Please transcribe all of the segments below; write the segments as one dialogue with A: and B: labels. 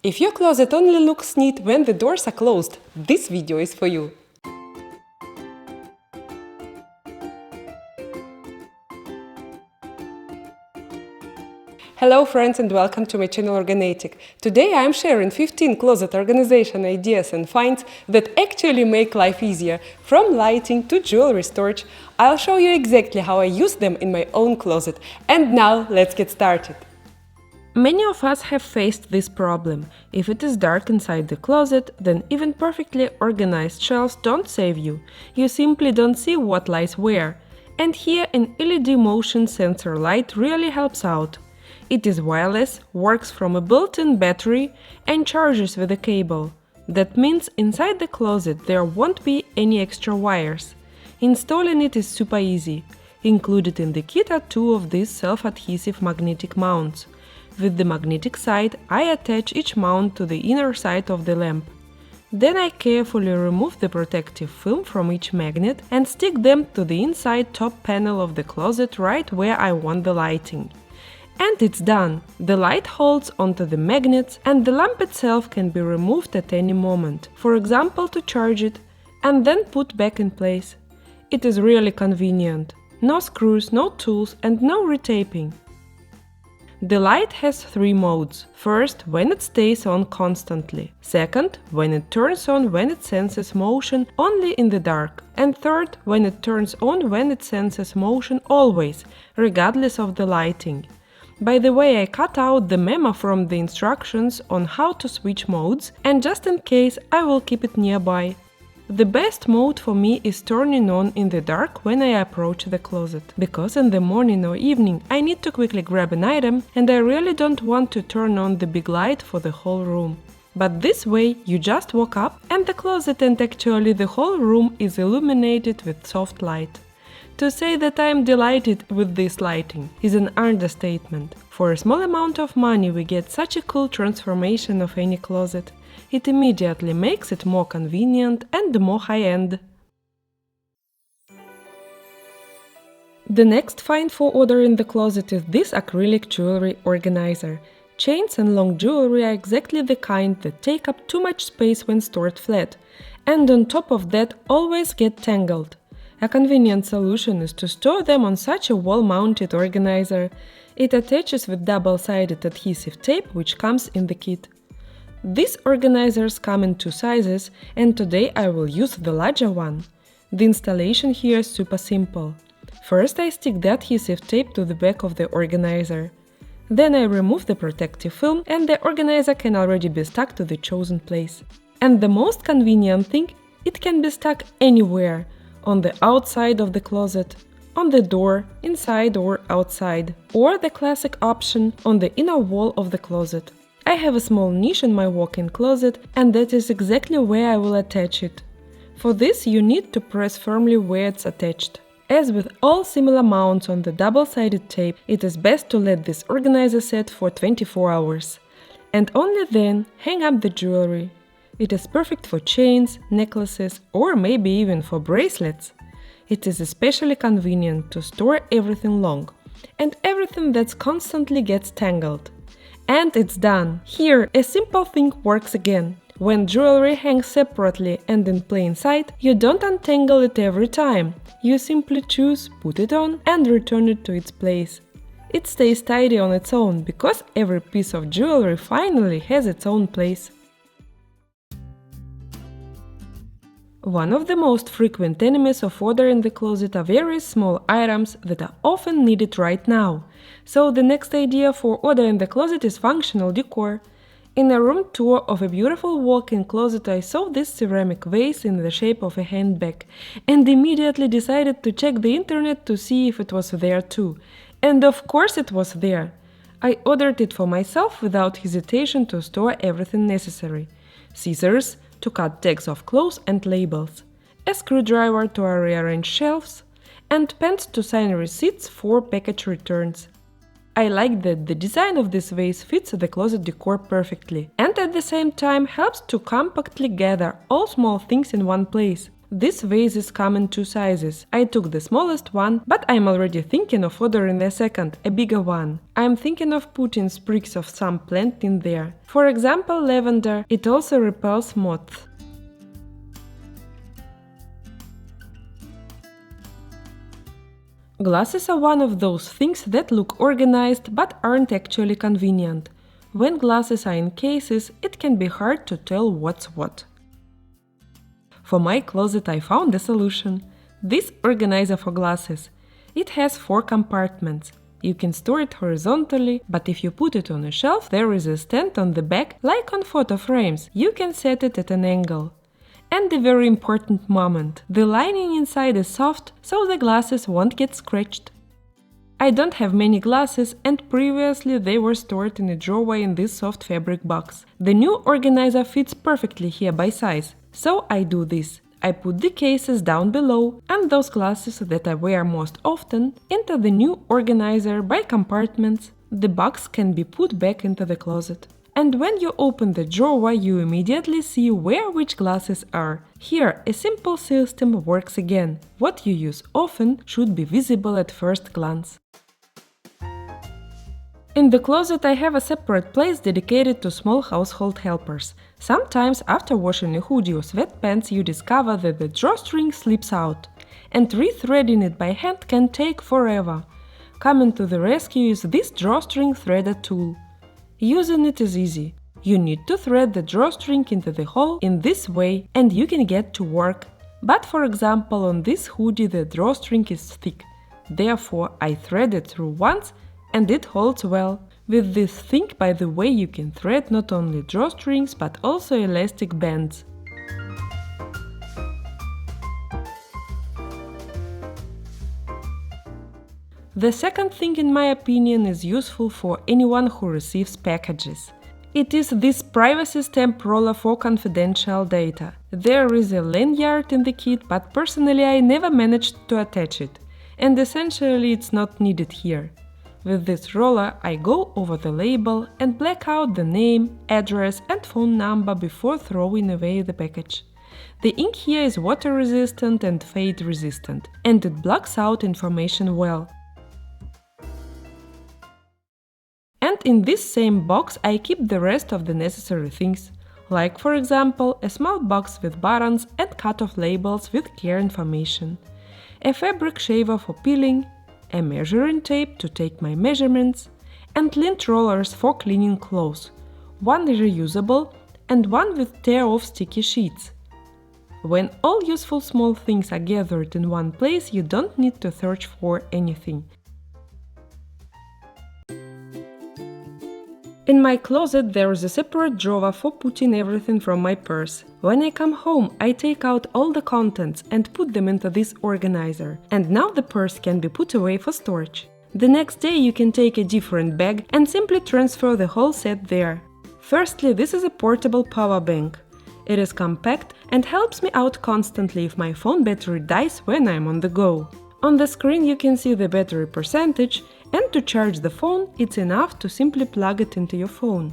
A: If your closet only looks neat when the doors are closed, this video is for you. Hello friends and welcome to my channel OrgaNatic. Today I am sharing 15 closet organization ideas and finds that actually make life easier. From lighting to jewelry storage, I'll show you exactly how I use them in my own closet. And now let's get started. Many of us have faced this problem. If it is dark inside the closet, then even perfectly organized shelves don't save you. You simply don't see what lies where. And here an LED motion sensor light really helps out. It is wireless, works from a built-in battery and charges with a cable. That means inside the closet there won't be any extra wires. Installing it is super easy. Included in the kit are two of these self-adhesive magnetic mounts. With the magnetic side, I attach each mount to the inner side of the lamp. Then I carefully remove the protective film from each magnet and stick them to the inside top panel of the closet right where I want the lighting. And it's done! The light holds onto the magnets and the lamp itself can be removed at any moment, for example to charge it, and then put back in place. It is really convenient. No screws, no tools and no retaping. The light has three modes. First, when it stays on constantly. Second, when it turns on when it senses motion only in the dark. And third, when it turns on when it senses motion always, regardless of the lighting. By the way, I cut out the memo from the instructions on how to switch modes, and just in case, I will keep it nearby. The best mode for me is turning on in the dark when I approach the closet, because in the morning or evening I need to quickly grab an item and I really don't want to turn on the big light for the whole room. But this way you just walk up and the closet and actually the whole room is illuminated with soft light. To say that I am delighted with this lighting is an understatement. For a small amount of money we get such a cool transformation of any closet. It immediately makes it more convenient and more high-end. The next find for order in the closet is this acrylic jewelry organizer. Chains and long jewelry are exactly the kind that take up too much space when stored flat, and on top of that always get tangled. A convenient solution is to store them on such a wall-mounted organizer. It attaches with double-sided adhesive tape which comes in the kit. These organizers come in two sizes, and today I will use the larger one. The installation here is super simple. First I stick the adhesive tape to the back of the organizer. Then I remove the protective film and the organizer can already be stuck to the chosen place. And the most convenient thing, it can be stuck anywhere. On the outside of the closet, on the door, inside or outside, or the classic option on the inner wall of the closet. I have a small niche in my walk-in closet and that is exactly where I will attach it. For this you need to press firmly where it's attached. As with all similar mounts on the double-sided tape, it is best to let this organizer set for 24 hours. And only then hang up the jewelry. It is perfect for chains, necklaces or maybe even for bracelets. It is especially convenient to store everything long and everything that constantly gets tangled. And it's done! Here, a simple thing works again. When jewelry hangs separately and in plain sight, you don't untangle it every time. You simply choose, put it on and return it to its place. It stays tidy on its own, because every piece of jewelry finally has its own place. One of the most frequent enemies of order in the closet are very small items that are often needed right now. So the next idea for order in the closet is functional decor. In a room tour of a beautiful walk-in closet I saw this ceramic vase in the shape of a handbag and immediately decided to check the internet to see if it was there too. And of course it was there. I ordered it for myself without hesitation to store everything necessary. Scissors to cut tags of clothes and labels, a screwdriver to rearrange shelves, and pens to sign receipts for package returns. I like that the design of this vase fits the closet decor perfectly and at the same time helps to compactly gather all small things in one place. these vases come in two sizes. I took the smallest one, but I'm already thinking of ordering the second, a bigger one. I'm thinking of putting sprigs of some plant in there. For example, lavender. It also repels moths. Glasses are one of those things that look organized but aren't actually convenient. When glasses are in cases, it can be hard to tell what's what. For my closet I found a solution. This organizer for glasses. It has 4 compartments. You can store it horizontally, but if you put it on a shelf, there is a stand on the back, like on photo frames. You can set it at an angle. And a very important moment. The lining inside is soft, so the glasses won't get scratched. I don't have many glasses, and previously they were stored in a drawer in this soft fabric box. The new organizer fits perfectly here by size. So I do this. I put the cases down below and those glasses that I wear most often into the new organizer by compartments. The box can be put back into the closet. And when you open the drawer, you immediately see where which glasses are. Here, a simple system works again. What you use often should be visible at first glance. In the closet I have a separate place dedicated to small household helpers. Sometimes after washing a hoodie or sweatpants you discover that the drawstring slips out, and rethreading it by hand can take forever. Coming to the rescue is this drawstring threader tool. Using it is easy. You need to thread the drawstring into the hole in this way and you can get to work. But for example on this hoodie the drawstring is thick. Therefore I thread it through once and it holds well. With this thing, by the way, you can thread not only drawstrings but also elastic bands. The second thing, in my opinion, is useful for anyone who receives packages. It is this privacy stamp roller for confidential data. There is a lanyard in the kit, but personally I never managed to attach it, and essentially it's not needed here. With this roller I go over the label and black out the name, address and phone number before throwing away the package. The ink here is water resistant and fade resistant, and it blocks out information well. And in this same box I keep the rest of the necessary things, like for example a small box with buttons and cut-off labels with care information, a fabric shaver for peeling, a measuring tape to take my measurements, and lint rollers for cleaning clothes, one reusable and one with tear-off sticky sheets. When all useful small things are gathered in one place, you don't need to search for anything. In my closet there is a separate drawer for putting everything from my purse. When I come home, I take out all the contents and put them into this organizer, and now the purse can be put away for storage. The next day you can take a different bag and simply transfer the whole set there. Firstly, this is a portable power bank. It is compact and helps me out constantly if my phone battery dies when I'm on the go. On the screen you can see the battery percentage, and to charge the phone, it's enough to simply plug it into your phone.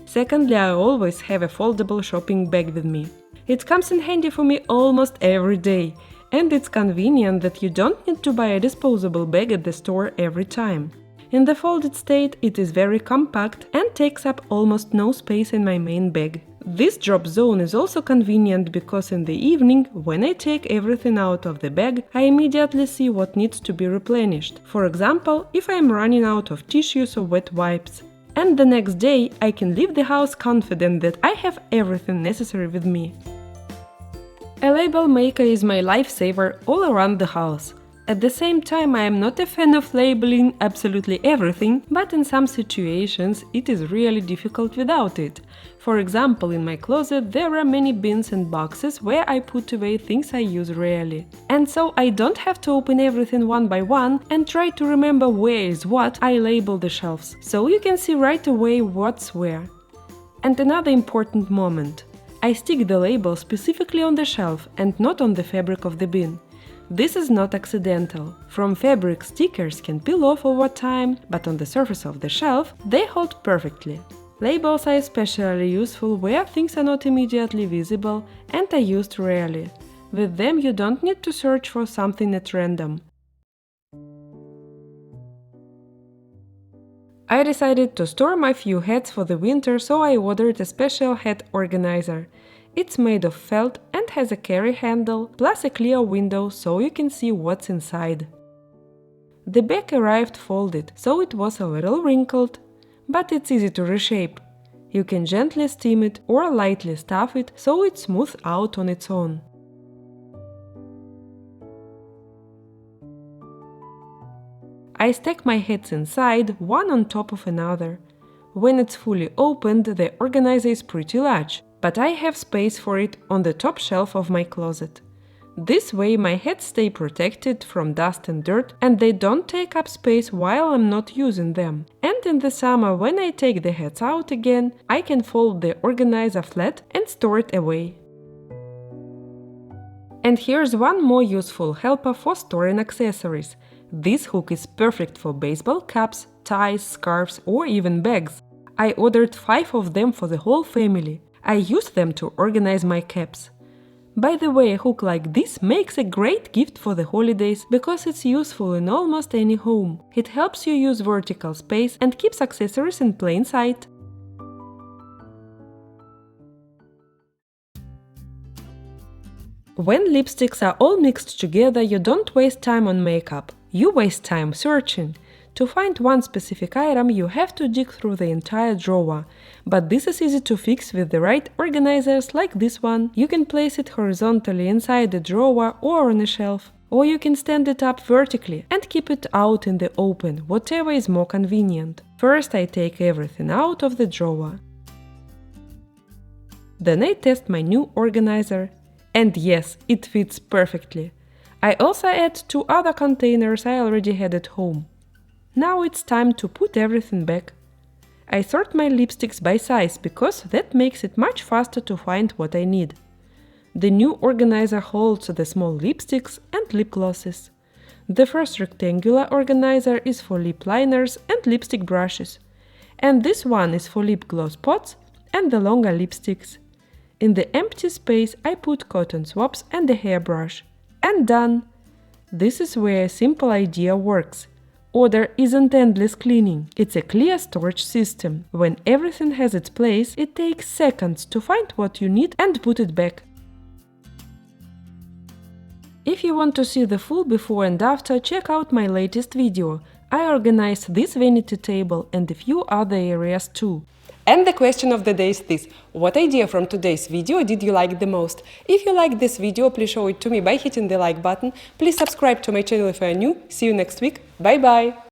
A: Secondly, I always have a foldable shopping bag with me. It comes in handy for me almost every day, and it's convenient that you don't need to buy a disposable bag at the store every time. In the folded state, it is very compact and takes up almost no space in my main bag. This drop zone is also convenient because in the evening, when I take everything out of the bag, I immediately see what needs to be replenished. For example, if I am running out of tissues or wet wipes. And the next day, I can leave the house confident that I have everything necessary with me. A label maker is my lifesaver all around the house. At the same time, I am not a fan of labeling absolutely everything, but in some situations it is really difficult without it. For example, in my closet there are many bins and boxes where I put away things I use rarely. And so I don't have to open everything one by one and try to remember where is what. I label the shelves, so you can see right away what's where. And another important moment. I stick the label specifically on the shelf and not on the fabric of the bin. This is not accidental. From fabric, stickers can peel off over time, but on the surface of the shelf they hold perfectly. Labels are especially useful where things are not immediately visible and are used rarely. With them you don't need to search for something at random. I decided to store my few hats for the winter, so I ordered a special hat organizer. It's made of felt and has a carry handle, plus a clear window so you can see what's inside. The back arrived folded, so it was a little wrinkled, but it's easy to reshape. You can gently steam it or lightly stuff it so it smooths out on its own. I stack my hats inside, one on top of another. When it's fully opened, the organizer is pretty large, but I have space for it on the top shelf of my closet. This way my hats stay protected from dust and dirt, and they don't take up space while I'm not using them. And in the summer, when I take the hats out again, I can fold the organizer flat and store it away. And here's one more useful helper for storing accessories. This hook is perfect for baseball caps, ties, scarves or even bags. I ordered 5 of them for the whole family. I use them to organize my caps. By the way, a hook like this makes a great gift for the holidays because it's useful in almost any home. It helps you use vertical space and keeps accessories in plain sight. When lipsticks are all mixed together, you don't waste time on makeup. You waste time searching. To find one specific item, you have to dig through the entire drawer. But this is easy to fix with the right organizers like this one. You can place it horizontally inside the drawer or on a shelf. Or you can stand it up vertically and keep it out in the open, whatever is more convenient. First, I take everything out of the drawer. Then I test my new organizer. And yes, it fits perfectly. I also add 2 other containers I already had at home. Now it's time to put everything back. I sort my lipsticks by size because that makes it much faster to find what I need. The new organizer holds the small lipsticks and lip glosses. The first rectangular organizer is for lip liners and lipstick brushes. And this one is for lip gloss pots and the longer lipsticks. In the empty space I put cotton swabs and a hairbrush. And done! This is where a simple idea works. Order isn't endless cleaning, it's a clear storage system. When everything has its place, it takes seconds to find what you need and put it back. If you want to see the full before and after, check out my latest video. I organized this vanity table and a few other areas too. And the question of the day is this: what idea from today's video did you like the most? If you liked this video, please show it to me by hitting the like button. Please subscribe to my channel if you are new. See you next week. Bye bye!